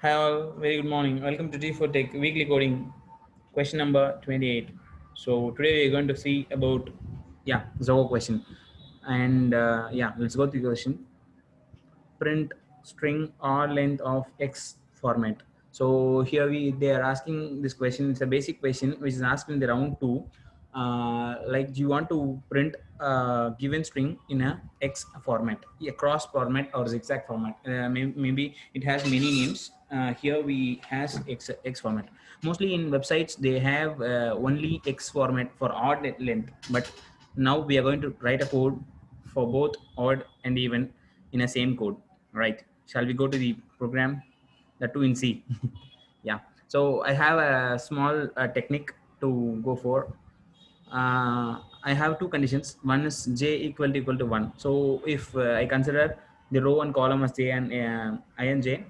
Hi all, very good morning. Welcome to T4 Tech Weekly Coding, question number 28. So today we're going to see about Zoho question, and let's go to the question. Print string or length of X format. So here they are asking this question. It's a basic question which is asked in the round two. Like, do you want to print a given string in a X format, a cross format or zigzag format? Maybe it has many names. Here we has X format. Mostly in websites they have only X format for odd length, but now we are going to write a code for both odd and even in a same code, right? Shall we go to the program, the two in C? Yeah, so I have a small technique to go for. I have two conditions. One is j equal to 1. So if I consider the row and column as j and ij,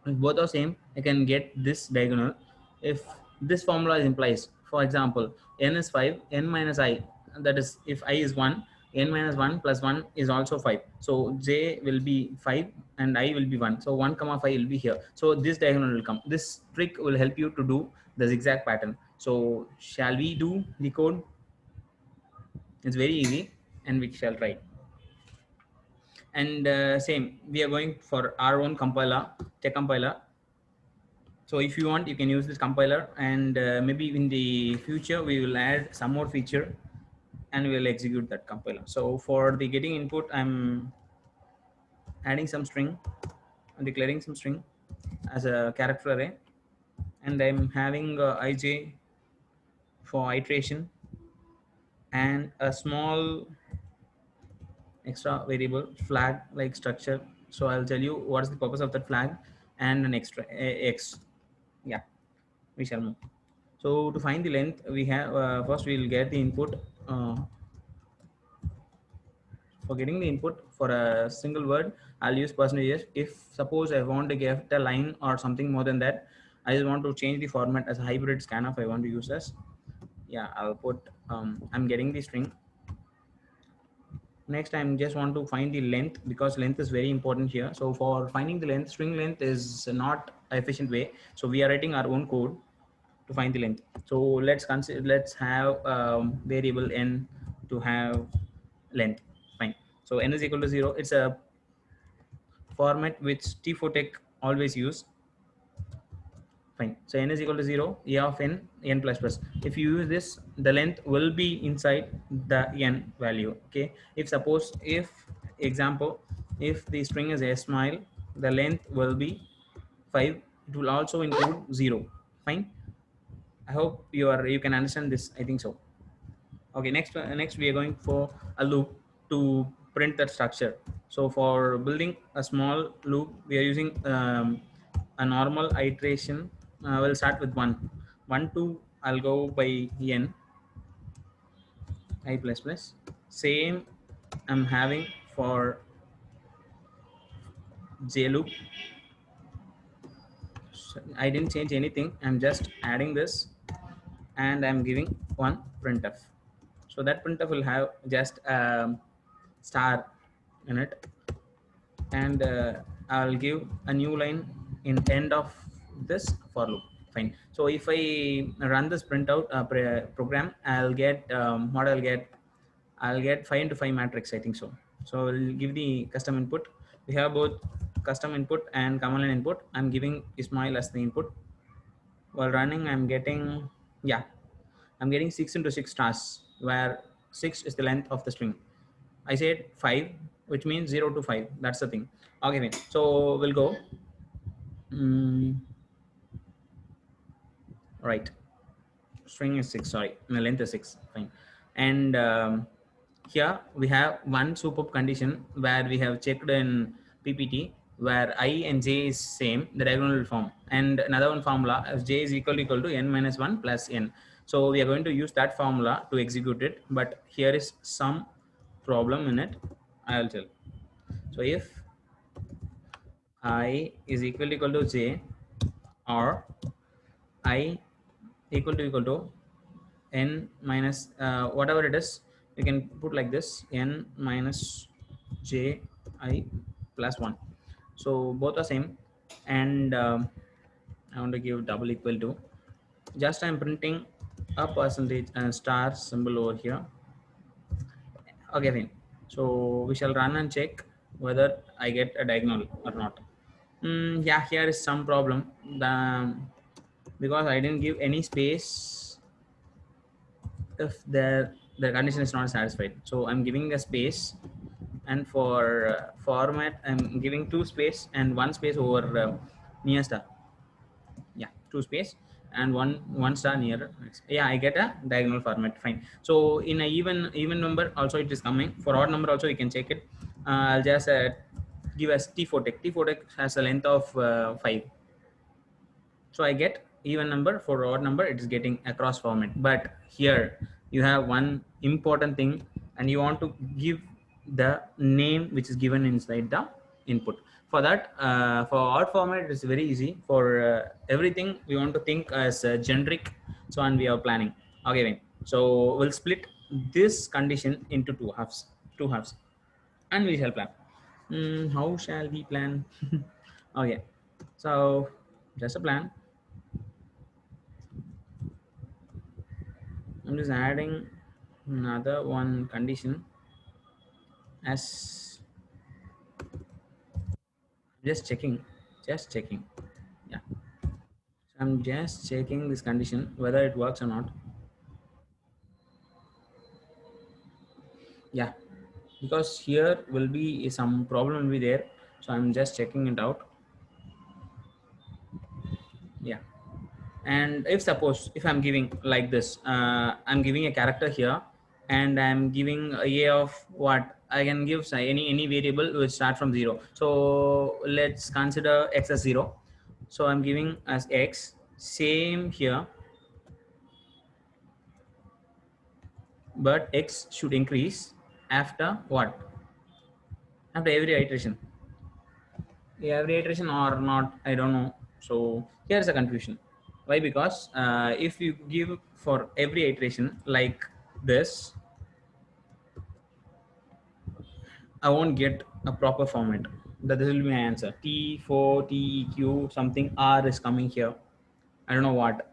if both are same, I can get this diagonal. If this formula implies, for example, n is 5, n minus I, that is if I is 1, n minus 1 plus 1 is also 5. So j will be 5 and I will be 1. So 1 comma 5 will be here. So this diagonal will come. This trick will help you to do the zigzag pattern. So shall we do the code? It's very easy and we shall try. And same, we are going for our own compiler, tech compiler. So if you want, you can use this compiler, and maybe in the future we will add some more feature and we will execute that compiler. So for the getting input, I'm adding some string and declaring some string as a character array, and I'm having ij for iteration and a small extra variable flag like structure. So I'll tell you what's the purpose of that flag and an extra x. Yeah, we shall move. So to find the length, we have first we will get the input. For getting the input for a single word, I'll use percentages. If suppose I want to get a line or something more than that, I just want to change the format as a hybrid scanf. I want to use as, yeah, I'll put I'm getting the string. Next, I just want to find the length because length is very important here. So for finding the length, string length is not an efficient way. So we are writing our own code to find the length. So let's consider, let's have variable n to have length. Fine. So n is equal to 0. It's a format which T4 Tech always use. Fine. So n is equal to 0, a of n, n plus plus. If you use this, the length will be inside the n value. Okay. If suppose, if example, if the string is a smile, the length will be 5. It will also include 0. Fine. I hope you can understand this. I think so. Okay. Next we are going for a loop to print that structure. So for building a small loop, we are using a normal iteration. We'll start with 1, 1 2. I'll go by n I plus plus. Same I'm having for j loop. So I didn't change anything. I'm just adding this and I'm giving one printf. So that printf will have just star in it, and I'll give a new line in end of this for loop. Fine. So if I run this printout program, I'll get what I'll get 5 into 5 matrix, I think so. So I'll give the custom input. We have both custom input and command line input. I'm giving Ismail as the input. While running, I'm getting, yeah, I'm getting 6 into 6 stars, where 6 is the length of the string. I said 5, which means 0 to 5. That's the thing. Okay, fine. So we'll go. Right. String is 6, sorry. The length is 6. Fine. And here we have one superb condition where we have checked in PPT where I and j is same, the diagonal form, and another one formula as j is equal to n minus 1 plus n. So we are going to use that formula to execute it, but here is some problem in it. I'll tell. So if I is equal to j, or I equal to n minus whatever it is, you can put like this, n minus j I plus 1. So both are same. and I want to give double equal to, just I'm printing a percentage and star symbol over here. Okay, fine. So we shall run and check whether I get a diagonal or not. Yeah, here is some problem. Because I didn't give any space if the condition is not satisfied. So I'm giving a space, and for format I'm giving two space and one space over near star. Yeah, two space and one star near. Yeah, I get a diagonal format. Fine. So in a even number also it is coming. For odd number also you can check it. I'll just give as T4 tech. T4 tech has a length of 5. So I get even number. For odd number it is getting across format. But here you have one important thing, and you want to give the name which is given inside the input. For that, for odd format it is very easy. For everything we want to think as generic. So and we are planning. Okay, fine. So we'll split this condition into two halves, and we shall plan. How shall we plan? Okay, so just a plan. I'm just adding another one condition as just checking. Yeah, so I'm just checking this condition whether it works or not. Yeah, because here will be some problem will be there, so I'm just checking it out. Yeah, and if suppose if I'm giving like this, I'm giving a character here, and I'm giving a of what I can give any variable which start from 0. So let's consider x as 0. So I'm giving as x. Same here, but x should increase after what? After every iteration. Yeah, every iteration or not, I don't know. So here's a confusion. Why? Because if you give for every iteration like this, I won't get a proper format. That this will be my answer. T4, TEQ, something R is coming here. I don't know what.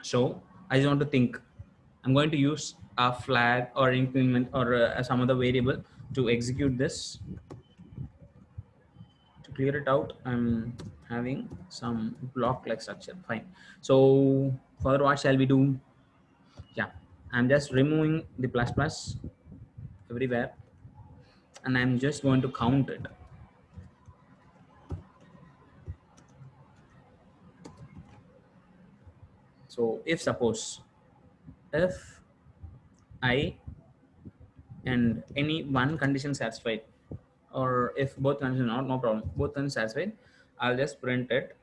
So I just want to think. I'm going to use a flag or increment or some other variable to execute this. To clear it out, I'm having some block like structure. Fine. So further, what shall we do? Yeah, I'm just removing the plus plus everywhere, and I'm just going to count it. So if suppose if I and any one condition satisfied, or if both conditions are no problem, both conditions satisfied, I'll just print it,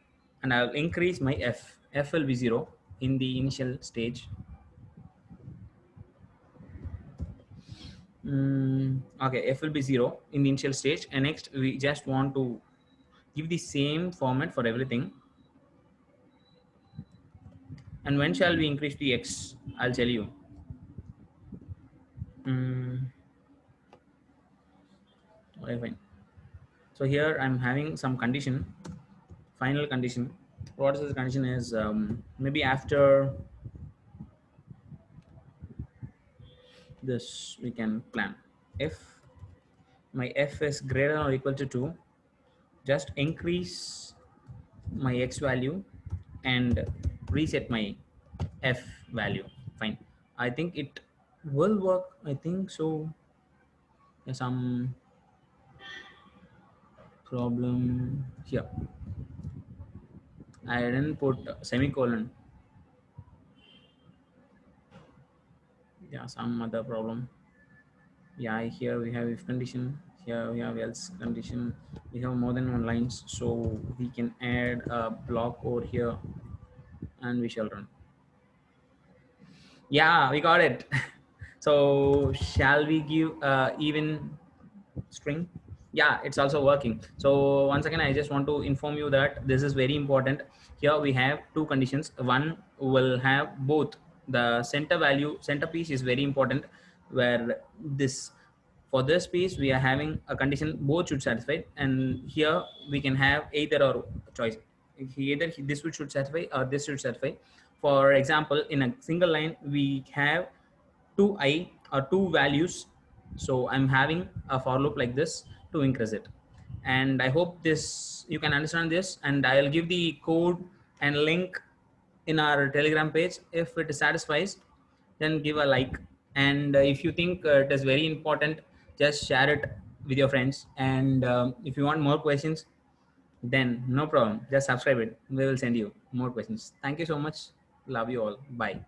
and I'll increase my f. F will be 0 in the initial stage. Okay, f will be 0 in the initial stage, and next we just want to give the same format for everything. And when shall we increase the x? I'll tell you. Okay, fine. So here I'm having some condition, final condition. What is this condition is maybe after this we can plan. If my f is greater or equal to 2, just increase my x value and reset my f value. Fine. I think it will work. I think so. There's some problem here. I didn't put semicolon. Yeah, some other problem. Yeah, here we have if condition. Here we have else condition. We have more than one lines, so we can add a block over here, and we shall run. Yeah, we got it. So shall we give even string? Yeah, it's also working. So once again, I just want to inform you that this is very important. Here we have two conditions. One will have both the center value, center piece is very important, where this For this piece, we are having a condition both should satisfy, and here we can have either or choice. Either this should satisfy or this should satisfy. For example, in a single line, we have two I or two values. So I'm having a for loop like this to increase it. And I hope this you can understand this, and I'll give the code and link in our Telegram page. If it satisfies, then give a like, and if you think it is very important, just share it with your friends. And if you want more questions, then no problem, just subscribe it, we will send you more questions. Thank you so much, love you all, bye.